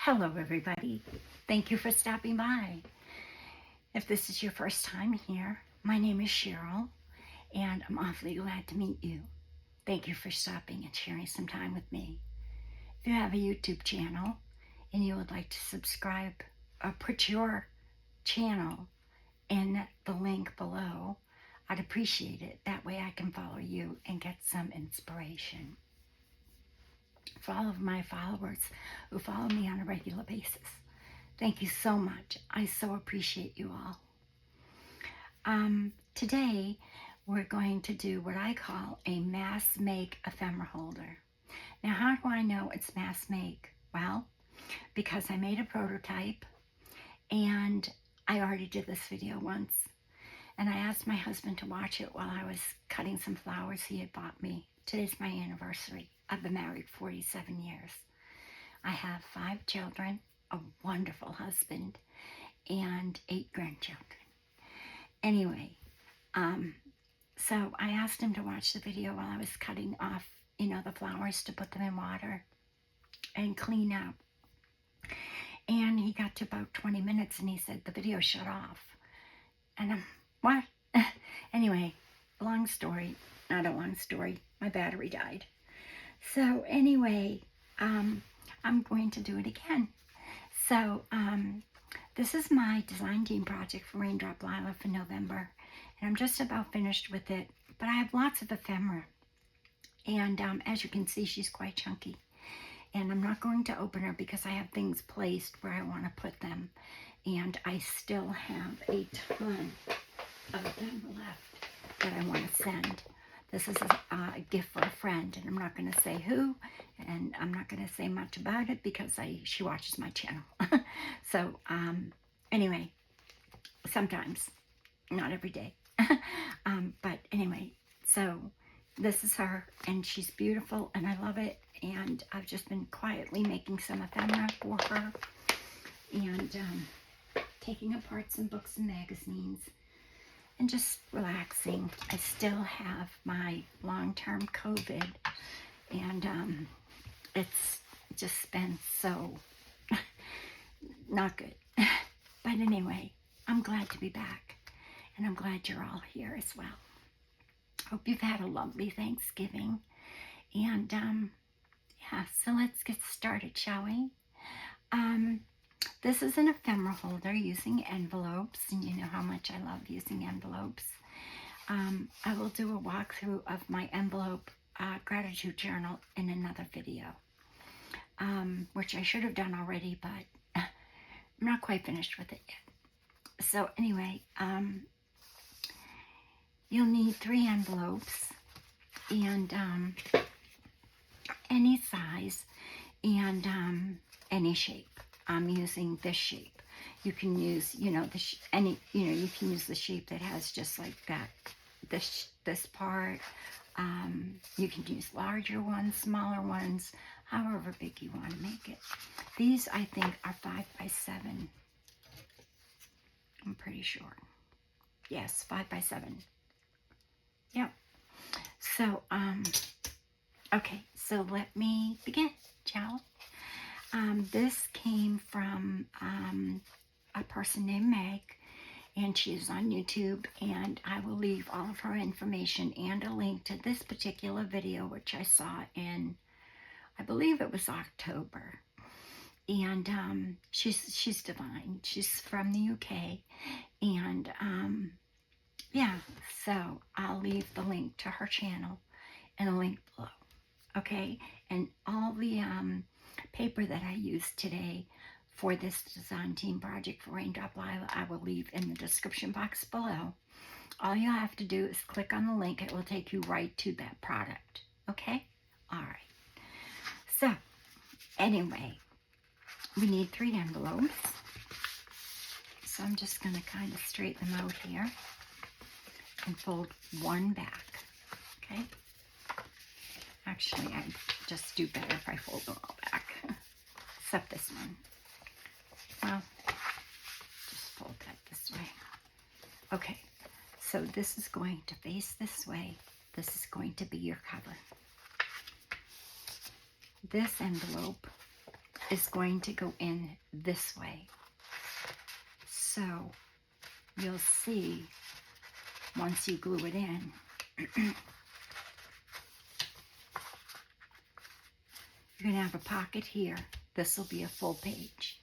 Hello, everybody. Thank you for stopping by. If this is your first time here, my name is Cheryl, and I'm awfully glad to meet you. Thank you for stopping and sharing some time with me. If you have a YouTube channel and you would like to subscribe or put your channel in the link below, I'd appreciate it. That way I can follow you and get some inspiration. For all of my followers who follow me on a regular basis, thank you so much. I so appreciate you all. Today, we're going to do what I call a mass make ephemera holder. Now, how do I know it's mass make? Well, because I made a prototype and I already did this video once. And I asked my husband to watch it while I was cutting some flowers he had bought me. Today's my anniversary. I've been married 47 years. I have 5 children, a wonderful husband, and 8 grandchildren. Anyway, so I asked him to watch the video while I was cutting off, the flowers to put them in water and clean up. And he got to about 20 minutes and he said, the video shut off. And I'm, what? Anyway, long story, not a long story, my battery died. So anyway, I'm going to do it again. So this is my design team project for Raindrop Lilac for November, and I'm just about finished with it, but I have lots of ephemera, and as you can see, she's quite chunky, and I'm not going to open her because I have things placed where I want to put them, and I still have a ton of ephemera left that I want to send. This is a gift for a friend, and I'm not going to say who, and I'm not going to say much about it because she watches my channel. So, anyway, sometimes, not every day. But anyway, so this is her, and she's beautiful, and I love it, and I've just been quietly making some ephemera for her, and taking apart some books and magazines, and just relaxing. I still have my long-term COVID, and it's just been so not good. But anyway, I'm glad to be back, and I'm glad you're all here as well. Hope you've had a lovely Thanksgiving, and yeah, so let's get started, shall we? This is an ephemera holder using envelopes, and you know how much I love using envelopes. I will do a walkthrough of my envelope gratitude journal in another video, which I should have done already, but I'm not quite finished with it yet. So anyway, you'll need 3 envelopes, and any size, and any shape. I'm using this shape. You can use, you can use the shape that has just like that, this part. You can use larger ones, smaller ones, however big you want to make it. These, I think, are 5 by 7. I'm pretty sure. Yes, 5 by 7. Yep. So, okay, so let me begin, shall we? This came from a person named Meg, and she's on YouTube, and I will leave all of her information and a link to this particular video, which I saw in, I believe it was October. And she's divine. She's from the UK, and yeah, so I'll leave the link to her channel and a link below. Okay, and all the paper that I used today for this design team project for Raindrop Lilac, I will leave in the description box below. All you have to do is click on the link. It will take you right to that product. Okay? All right. So, anyway, we need 3 envelopes. So I'm just going to kind of straighten them out here and fold one back. Okay? Actually, I just do better if I fold them all back. Except this one. Well, just fold that this way. Okay, so this is going to face this way. This is going to be your cover. This envelope is going to go in this way. So you'll see once you glue it in, you're going to have a pocket here. This will be a full page.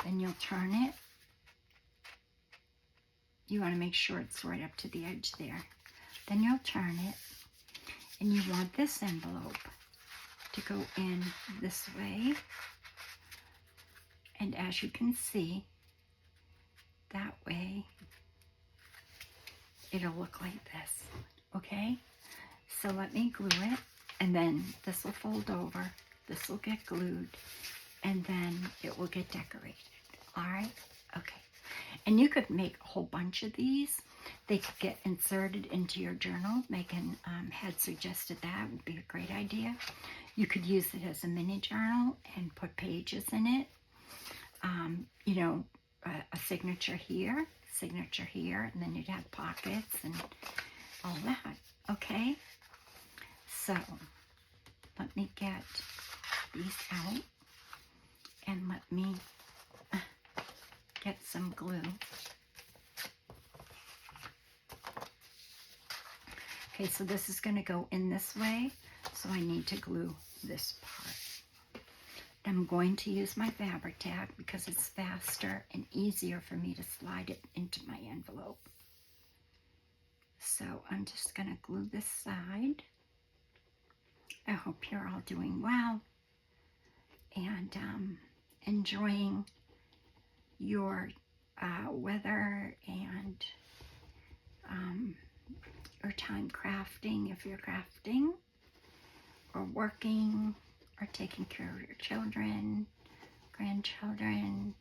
Then you'll turn it. You want to make sure it's right up to the edge there. Then you'll turn it, and you want this envelope to go in this way. And as you can see, that way, it'll look like this, okay? So let me glue it, and then this will fold over, this will get glued, and then it will get decorated, all right? Okay. And you could make a whole bunch of these. They could get inserted into your journal. Megan had suggested that would be a great idea. You could use it as a mini journal and put pages in it. You know, a signature here, and then you'd have pockets and all that, okay? So, let me get these out, and let me get some glue. Okay, so this is going to go in this way, so I need to glue this part. I'm going to use my fabric tag because it's faster and easier for me to slide it into my envelope. So I'm just going to glue this side. I hope you're all doing well and enjoying your weather and your time crafting, if you're crafting or working or taking care of your children, grandchildren.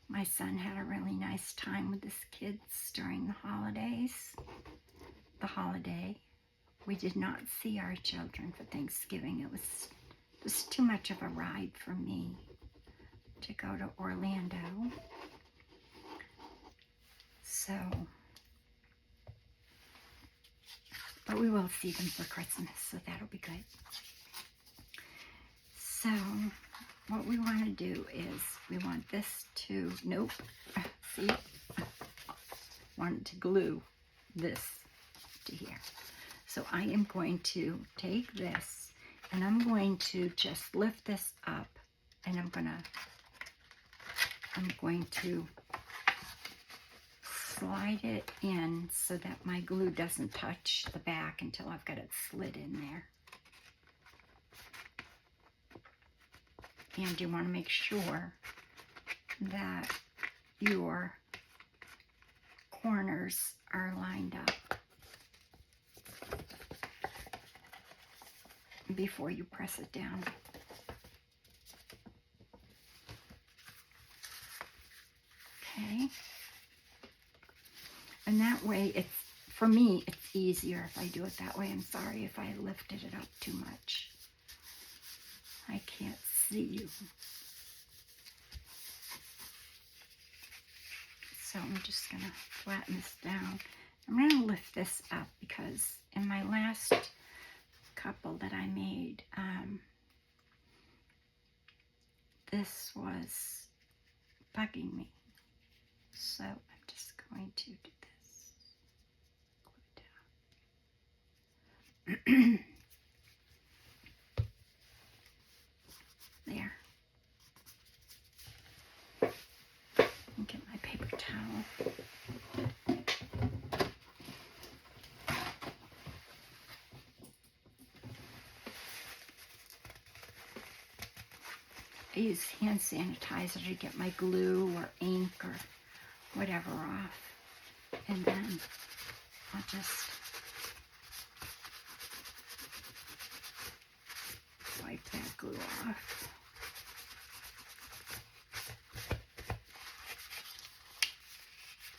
My son had a really nice time with his kids during the holidays. The holiday, we did not see our children for Thanksgiving. It was too much of a ride for me to go to Orlando. So, but we will see them for Christmas, so that'll be good. So, what we want to do is, we want this to, nope, see, want to glue this to here. So I am going to take this, and I'm going to just lift this up, and I'm going to slide it in so that my glue doesn't touch the back until I've got it slid in there. And you want to make sure that your corners are lined up before you press it down. Okay. And that way, it's, for me, it's easier if I do it that way. I'm sorry if I lifted it up too much. I can't see you. So I'm just going to flatten this down. I'm going to lift this up because in my last couple that I made, this was bugging me. So I'm just going to do this. Glue it down. There. Get my paper towel. I use hand sanitizer to get my glue or ink or whatever off. And then I'll just wipe that glue off.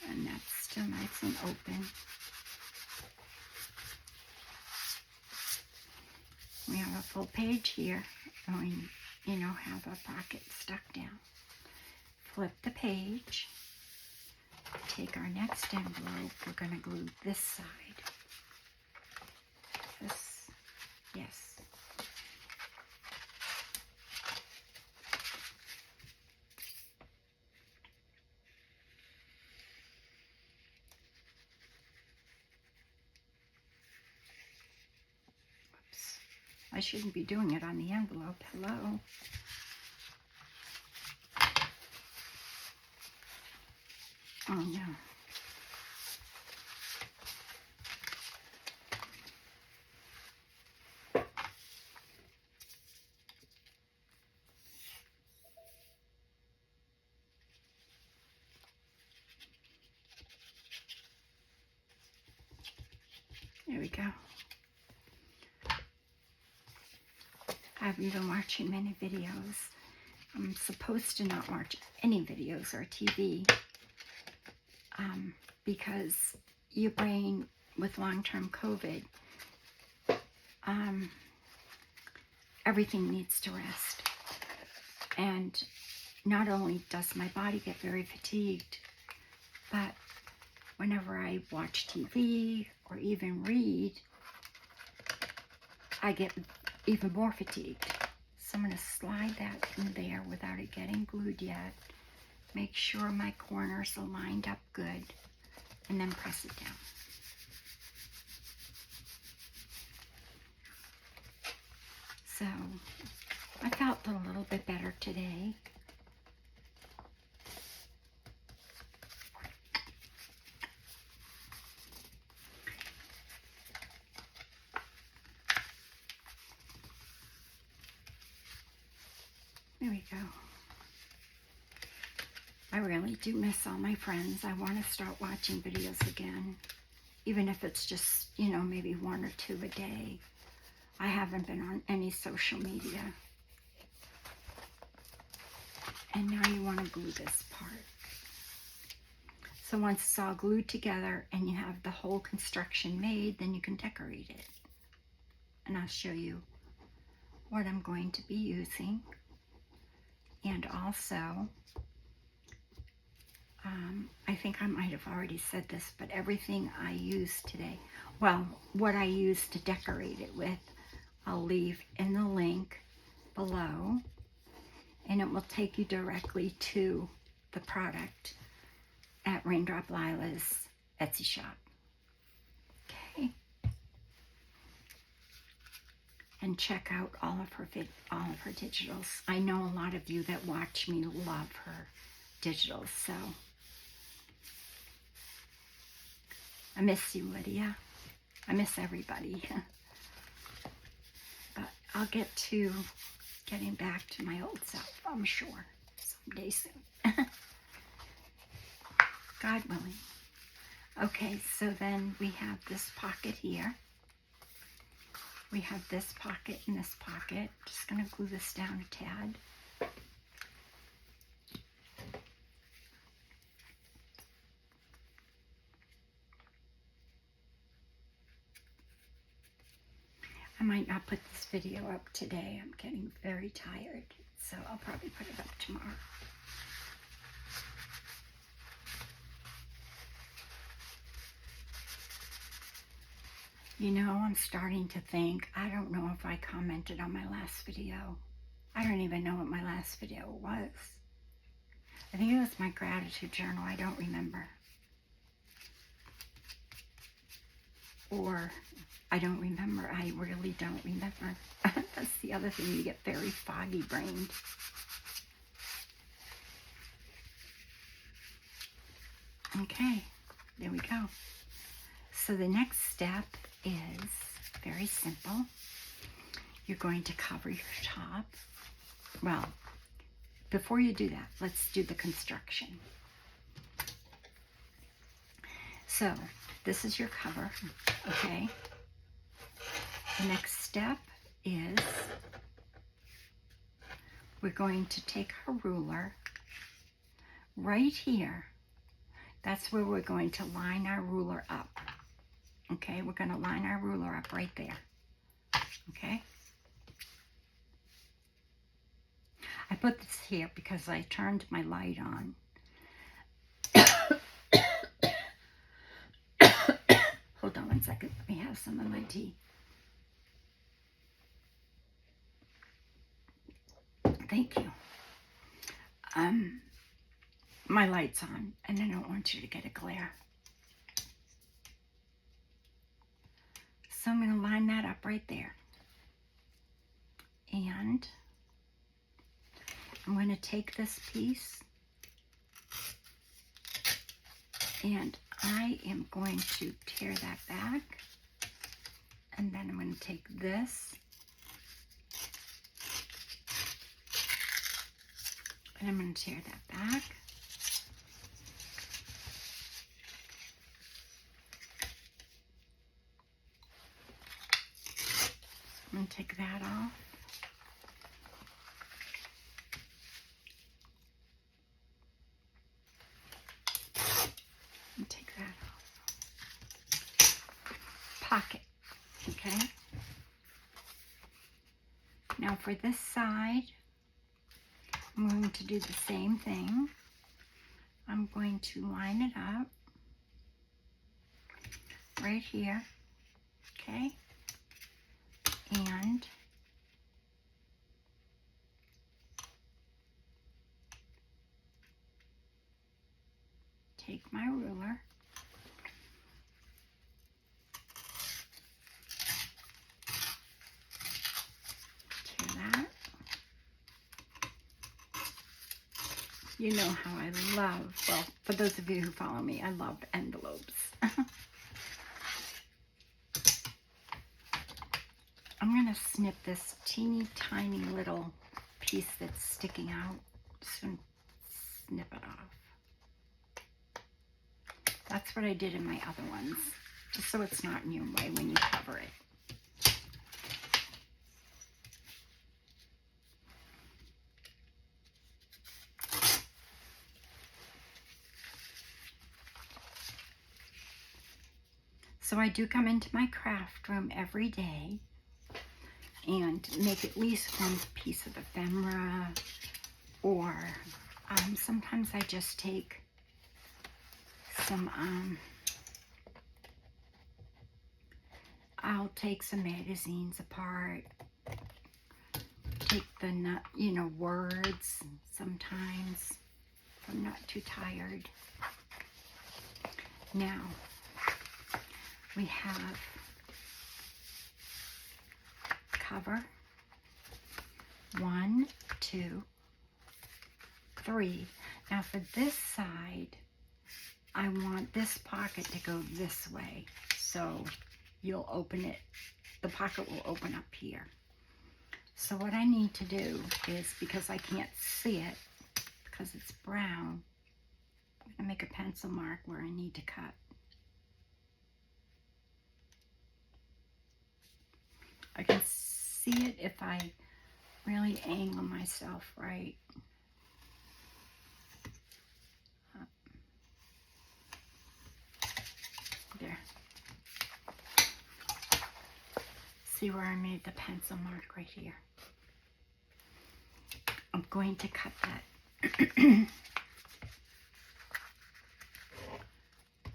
And that's still nice and open. We have a full page here, and we, you know, have a pocket stuck down. Flip the page. Take our next envelope. We're going to glue this side. This, yes. shouldn't be doing it on the envelope. Hello. Oh no. There we go. I haven't been watching many videos. I'm supposed to not watch any videos or TV because your brain with long-term COVID, everything needs to rest. And not only does my body get very fatigued, but whenever I watch TV or even read, I get even more fatigued. So I'm going to slide that in there without it getting glued yet. Make sure my corners are lined up good, and then press it down. So I felt a little bit better today. There we go. I really do miss all my friends. I want to start watching videos again, even if it's just, you know, maybe 1 or 2 a day. I haven't been on any social media. And now you want to glue this part. So once it's all glued together and you have the whole construction made, then you can decorate it. And I'll show you what I'm going to be using. And also, I think I might have already said this, but everything I used today, well, what I used to decorate it with, I'll leave in the link below, and it will take you directly to the product at Raindrop Lila's Etsy shop. Okay. And check out all of her digitals. I know a lot of you that watch me love her digitals, so I miss you, Lydia. I miss everybody. But I'll get to getting back to my old self, I'm sure, someday soon. God willing. Okay, so then we have this pocket here. We have this pocket and this pocket. Just going to glue this down a tad. I might not put this video up today. I'm getting very tired, so I'll probably put it up tomorrow. You know, I'm starting to think, I don't know if I commented on my last video. I don't even know what my last video was. I think it was my gratitude journal. I don't remember. Or I don't remember. I really don't remember. That's the other thing. You get very foggy brained. Okay, there we go. So the next step is very simple. You're going to cover your top. Well, before you do that, let's do the construction. So this is your cover, okay? The next step is we're going to take our ruler right here. That's where we're going to line our ruler up. Okay, we're going to line our ruler up right there. Okay? I put this here because I turned my light on. Hold on 1 second. Let me have some of my tea. Thank you. My light's on, and I don't want you to get a glare. So I'm going to line that up right there. And I'm going to take this piece and I am going to tear that back, and then I'm going to take this and I'm going to tear that back. I'm going to take that off. And take that off. Pocket, okay? Now for this side, I'm going to do the same thing. I'm going to line it up right here, okay? And take my ruler, tear that. You know how I love, well, for those of you who follow me, I love envelopes. I'm going to snip this teeny tiny little piece that's sticking out. Just going to snip it off. That's what I did in my other ones, just so it's not in your way when you cover it. So I do come into my craft room every day and make at least one piece of ephemera, or sometimes I just take some, I'll take some magazines apart, take the, words sometimes if I'm not too tired. Now, we have cover, 1, 2, 3. Now for this side, I want this pocket to go this way. So you'll open it, the pocket will open up here. So what I need to do is, because I can't see it, because it's brown, I'm gonna make a pencil mark where I need to cut. I can see it if I really angle myself right. There. See where I made the pencil mark right here? I'm going to cut that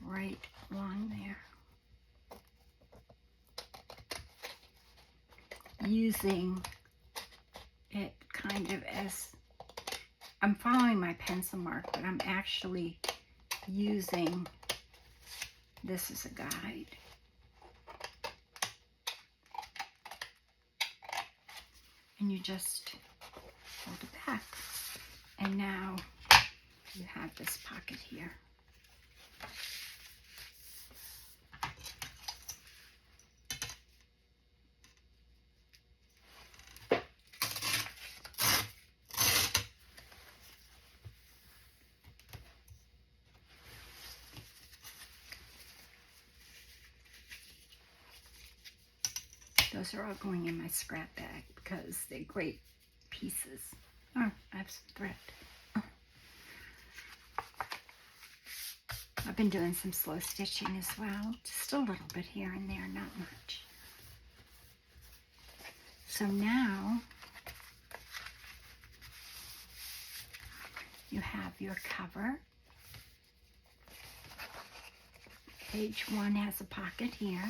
right along there, using it kind of as, I'm following my pencil mark, but I'm actually using this as a guide. And you just hold it back. And now you have this pocket here. Those are all going in my scrap bag because they're great pieces. Oh, I have some thread. Oh. I've been doing some slow stitching as well. Just a little bit here and there, not much. So now you have your cover. Page 1 has a pocket here.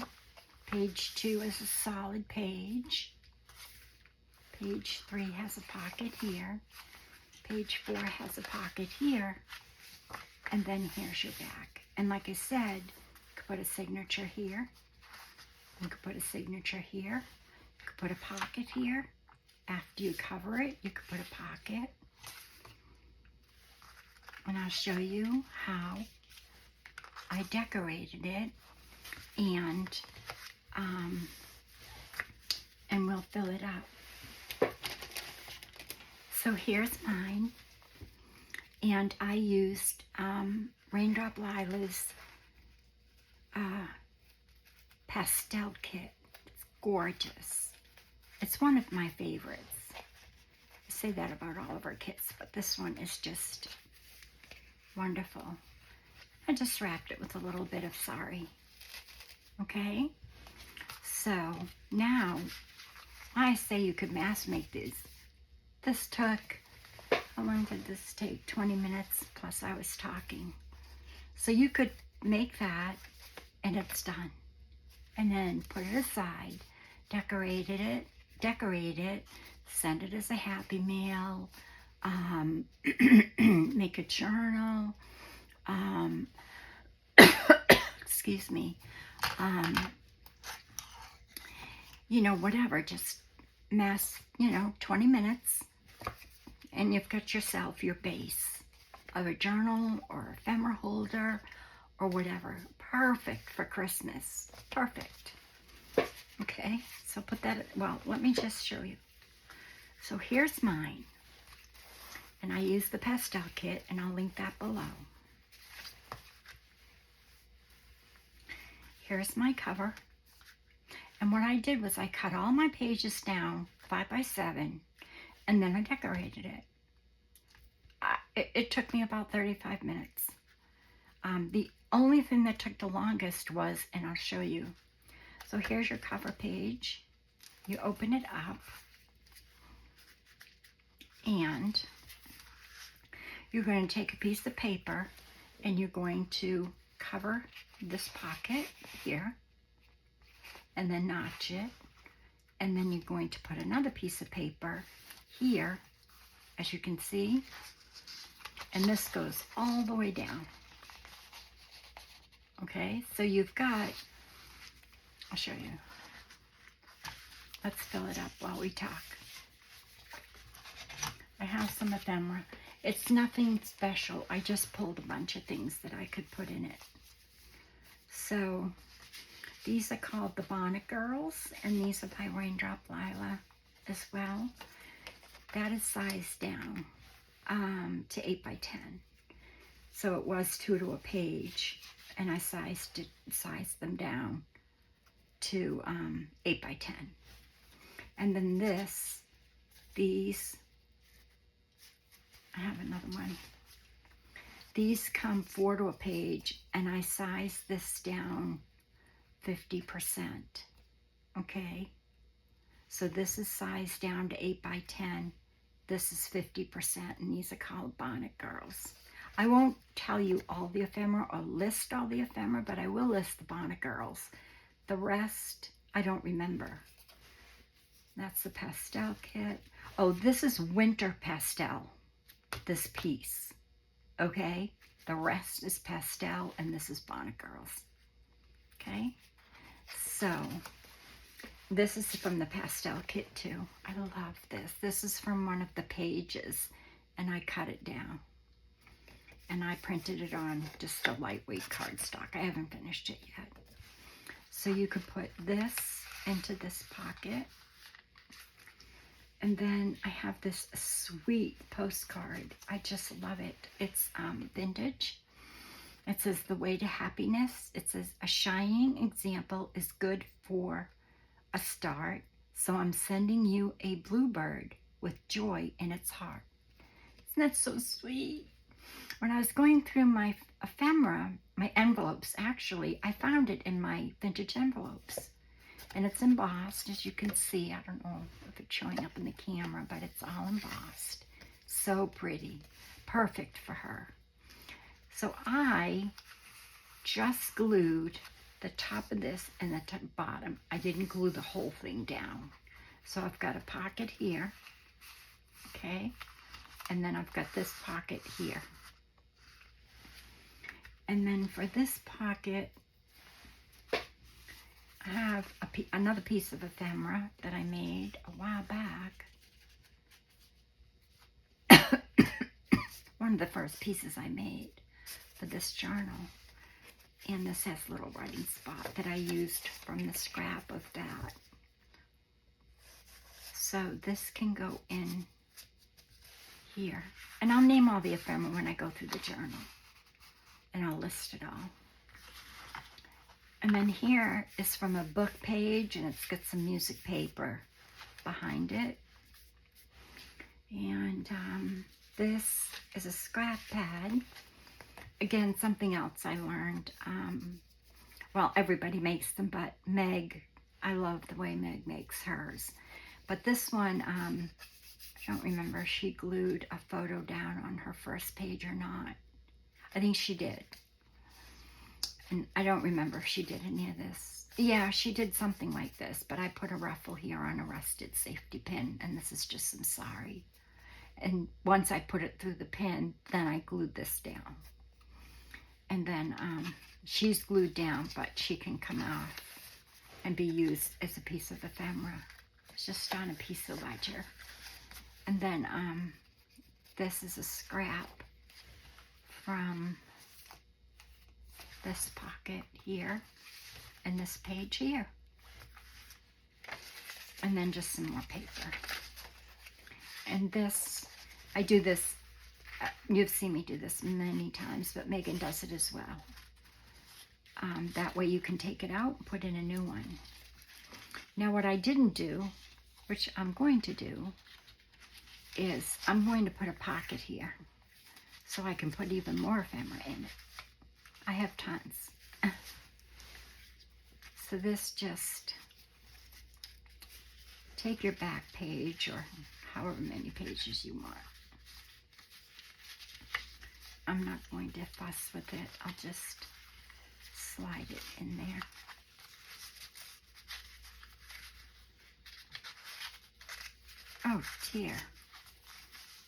Page 2 is a solid page. Page 3 has a pocket here. Page 4 has a pocket here. And then here's your back. And like I said, you could put a signature here. You could put a signature here. You could put a pocket here. after you cover it, you could put a pocket. And I'll show you how I decorated it, and we'll fill it up. So here's mine, and I used Raindrop Lila's pastel kit. It's gorgeous. It's one of my favorites. I say that about all of our kits, but this one is just wonderful. I just wrapped it with a little bit of sari. Okay? So now, I say you could mass make these. This took, how long did this take? 20 minutes, plus I was talking. So you could make that, and it's done. And then put it aside, decorate it, send it as a Happy Mail, make a journal, excuse me, you know, whatever, just mass, 20 minutes, and you've got yourself your base of a journal or ephemera holder or whatever. Perfect for Christmas. Perfect. Okay, so put that, well, let me just show you. So here's mine, and I use the pastel kit, and I'll link that below. Here's my cover, and what I did was I cut all my pages down 5 by 7, and then I decorated it. It took me about 35 minutes. The only thing that took the longest was, and I'll show you. So here's your cover page. You open it up, and you're going to take a piece of paper, and you're going to cover this pocket here, and then notch it, and then you're going to put another piece of paper here, as you can see, and this goes all the way down. Okay, so you've got, I'll show you. Let's fill it up while we talk. I have some ephemera. It's nothing special. I just pulled a bunch of things that I could put in it. So these are called the Bonnet Girls, and these are by Raindrop Lila as well. That is sized down to 8 by 10. So it was 2 to a page, and I sized them down to 8 by 10. And then these, I have another one. These come 4 to a page, and I sized this down 50%. Okay? So this is sized down to 8 by 10. This is 50%, and these are called Bonnet Girls. I won't tell you all the ephemera or list all the ephemera, but I will list the Bonnet Girls. The rest, I don't remember. That's the pastel kit. Oh, this is Winter Pastel, this piece. Okay? The rest is pastel, and this is Bonnet Girls. Okay? So, this is from the pastel kit too. I love this. This is from one of the pages, and I cut it down. And I printed it on just a lightweight cardstock. I haven't finished it yet. So you could put this into this pocket. And then I have this sweet postcard. I just love it. It's vintage. It says, "The way to happiness." It says, "A shining example is good for a start. So I'm sending you a bluebird with joy in its heart." Isn't that so sweet? When I was going through my ephemera, my envelopes, actually, I found it in my vintage envelopes. And it's embossed, as you can see. I don't know if it's showing up in the camera, but it's all embossed. So pretty. Perfect for her. So I just glued the top of this and the bottom. I didn't glue the whole thing down. So I've got a pocket here. Okay. And then I've got this pocket here. And then for this pocket, I have another piece of ephemera that I made a while back. one of the first pieces I made for this journal. And this has a little writing spot that I used from the scrap of that. So this can go in here. And I'll name all the ephemera when I go through the journal. And I'll list it all. And then here is from a book page, and it's got some music paper behind it. And this is a scrap pad. Again, something else I learned. Well, everybody makes them, but Meg, I love the way Meg makes hers. But this one, I don't remember if she glued a photo down on her first page or not. I think she did. And I don't remember if she did any of this. Yeah, she did something like this, but I put a ruffle here on a rusted safety pin, and this is just some sari. And once I put it through the pin, then I glued this down. And then she's glued down, but she can come off and be used as a piece of ephemera. It's just on a piece of ledger. And then this is a scrap from this pocket here and this page here. And then just some more paper. And this, I do this, you've seen me do this many times, but Megan does it as well. That way you can take it out and put in a new one. Now what I didn't do, which I'm going to do, is I'm going to put a pocket here so I can put even more ephemera in it. I have tons. So this just, take your back page or however many pages you want. I'm not going to fuss with it. I'll just slide it in there. Oh dear.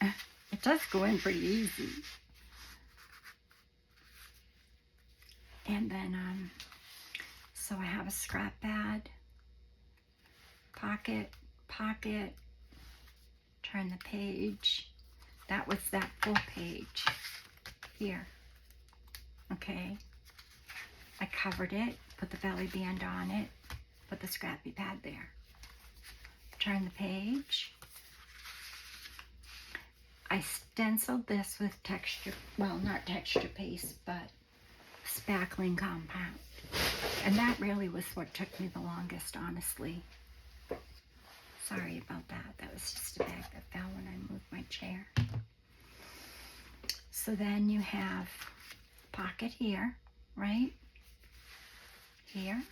It does go in pretty easy. And then, so I have a scrap pad, pocket, turn the page. That was that full page here. Okay. I covered it, put the belly band on it, put the scrappy pad there. Turn the page. I stenciled this with texture, well, not texture paste, but spackling compound. And that really was what took me the longest, honestly. Sorry about that. That was just a bag that fell when I moved my chair. So then you have pocket here, right? Here.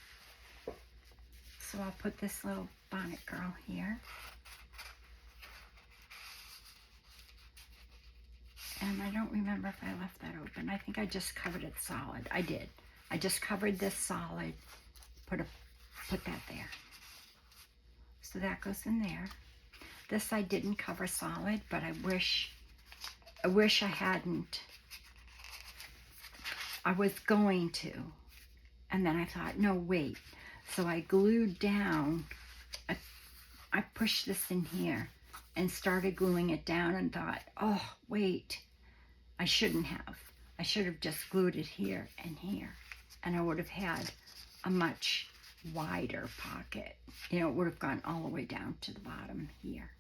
So I'll put this little bonnet girl here. And I don't remember if I left that open. I think I just covered it solid. I did. I just covered this solid, put that there. So that goes in there. This I didn't cover solid, but I wish I hadn't. I was going to. And then I thought, no, wait. So I glued down, I pushed this in here and started gluing it down and thought, oh, wait, I shouldn't have. I should have just glued it here and here. And I would have had a much wider pocket. You know, it would have gone all the way down to the bottom here.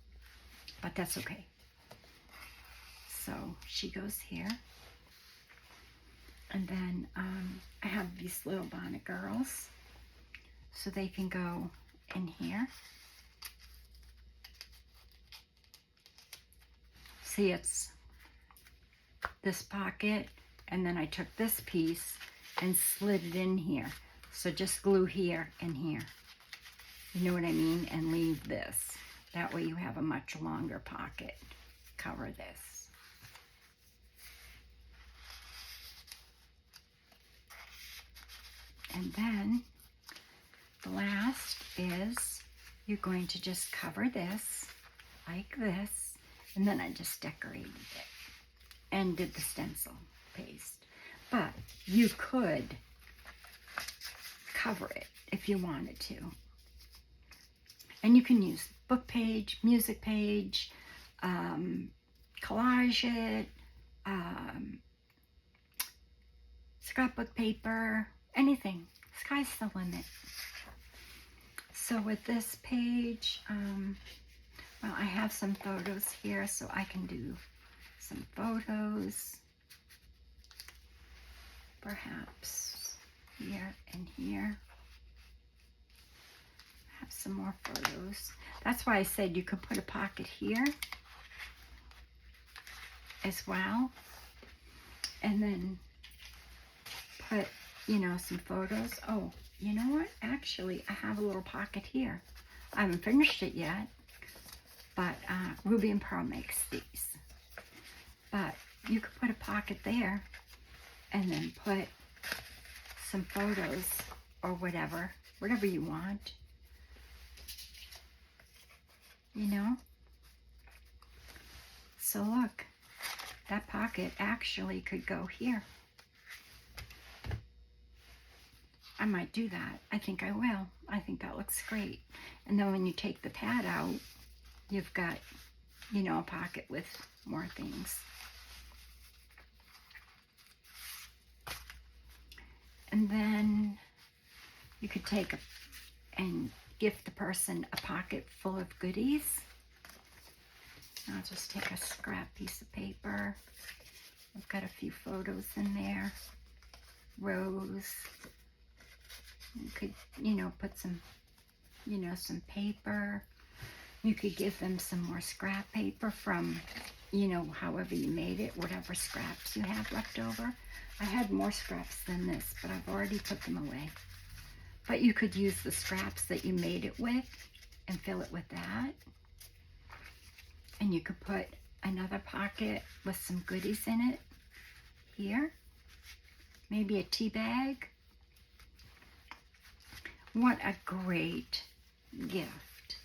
But that's okay. So she goes here. And then I have these little bonnet girls. So they can go in here. See, it's this pocket, and then I took this piece and slid it in here. So just glue here and here. You know what I mean? And leave this. That way you have a much longer pocket. Cover this. And then the last is you're going to just cover this like this. And then I just decorated it and did the stencil paste. But you could cover it if you wanted to. And you can use book page, music page, collage it, um, scrapbook paper, anything. Sky's the limit. So with this page, well, I have some photos here, so I can do some photos. Perhaps here and here. Have some more photos. That's why I said you could put a pocket here as well. And then put, you know, some photos. Oh, you know what? Actually, I have a little pocket here. I haven't finished it yet, but Ruby and Pearl makes these. But you could put a pocket there and then put some photos or whatever you want. You know? So look, that pocket actually could go here. I might do that. I think I will. I think that looks great. And then when you take the pad out, you've got, you know, a pocket with more things. And then you could take and gift the person a pocket full of goodies. I'll just take a scrap piece of paper. I've got a few photos in there. Rose. You could, you know, put some, you know, some paper. You could give them some more scrap paper from, you know, however you made it, whatever scraps you have left over. I had more scraps than this, but I've already put them away. But you could use the scraps that you made it with and fill it with that. And you could put another pocket with some goodies in it here. Maybe a tea bag. What a great gift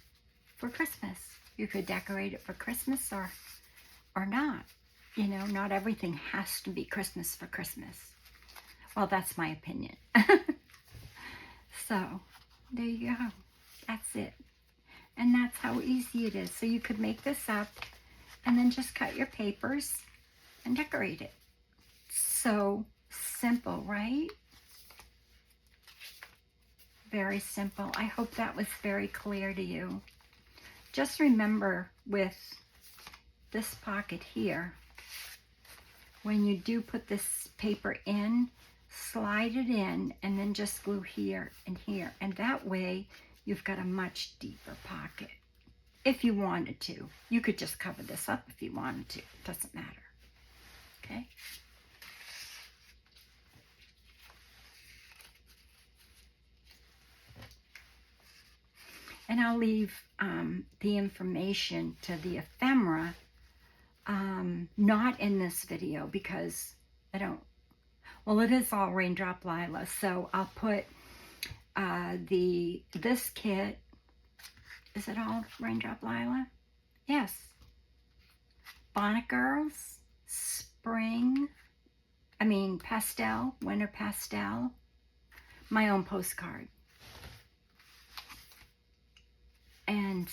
for Christmas. You could decorate it for Christmas or not. You know, not everything has to be Christmas for Christmas. Well, that's my opinion. So, there you go. That's it. And that's how easy it is. So you could make this up and then just cut your papers and decorate it. So simple, right? Very simple. I hope that was very clear to you. Just remember with this pocket here, when you do put this paper in, slide it in and then just glue here and here. And that way you've got a much deeper pocket. If you wanted to. You could just cover this up if you wanted to. It doesn't matter. Okay? And I'll leave the information to the ephemera not in this video because I don't, well, it is all Raindrop Lila, so I'll put this kit. Is it all Raindrop Lila? Yes. Bonnet Girls, pastel, winter pastel, my own postcard. And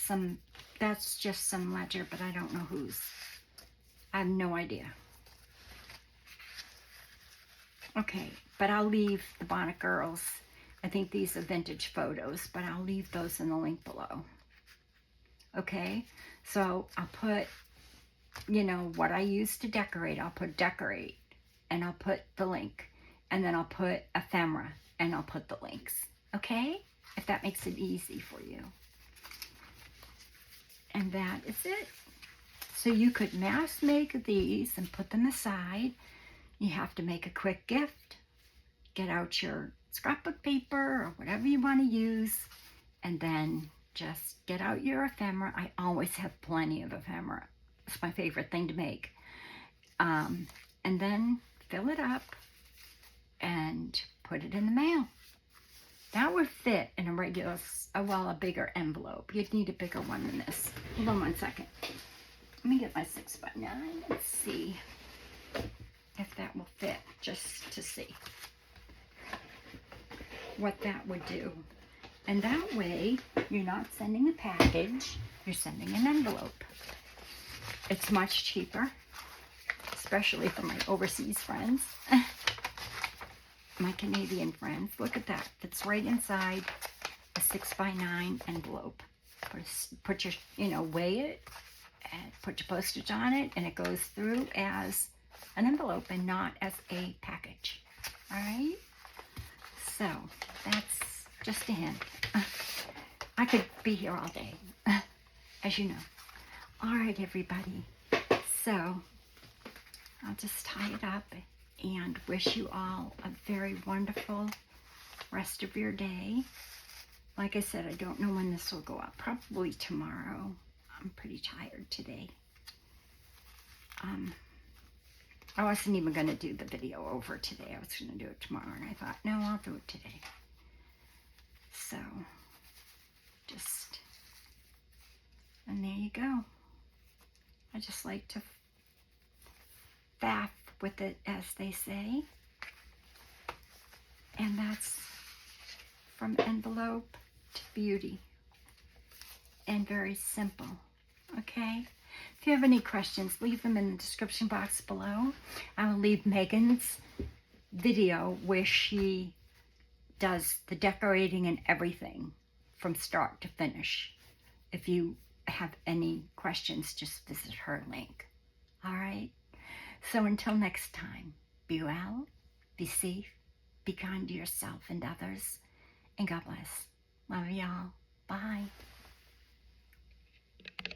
that's just some ledger, but I don't know whose. I have no idea. Okay, but I'll leave the Bonnet Girls. I think these are vintage photos, but I'll leave those in the link below. Okay, so I'll put, you know, what I use to decorate. I'll put decorate, and I'll put the link, and then I'll put ephemera, and I'll put the links. Okay, if that makes it easy for you. And that is it. So you could mass make these and put them aside. You have to make a quick gift. Get out your scrapbook paper or whatever you want to use, and then just get out your ephemera. I always have plenty of ephemera. It's my favorite thing to make. And then fill it up and put it in the mail. That would fit in a regular, a bigger envelope. You'd need a bigger one than this. Hold on one second. Let me get my 6x9. Let's see if that will fit, just to see what that would do. And that way, you're not sending a package, you're sending an envelope. It's much cheaper. It's especially for my overseas friends, my Canadian friends. Look at that. It's right inside a 6x9 envelope. Put your, weigh it and put your postage on it, and it goes through as an envelope and not as a package. All right? So that's just a hint. I could be here all day, as you know. All right, everybody. So I'll just tie it up and wish you all a very wonderful rest of your day. Like I said, I don't know when this will go up. Probably tomorrow. I'm pretty tired today. I wasn't even going to do the video over today. I was going to do it tomorrow, and I thought, no, I'll do it today. So, and there you go. I just like to faff with it, as they say. And that's from envelope to beauty. And very simple, okay? If you have any questions, leave them in the description box below. I will leave Megan's video where she does the decorating and everything from start to finish. If you have any questions, just visit her link. All right? So until next time, be well, be safe, be kind to yourself and others, and God bless. Love y'all. Bye.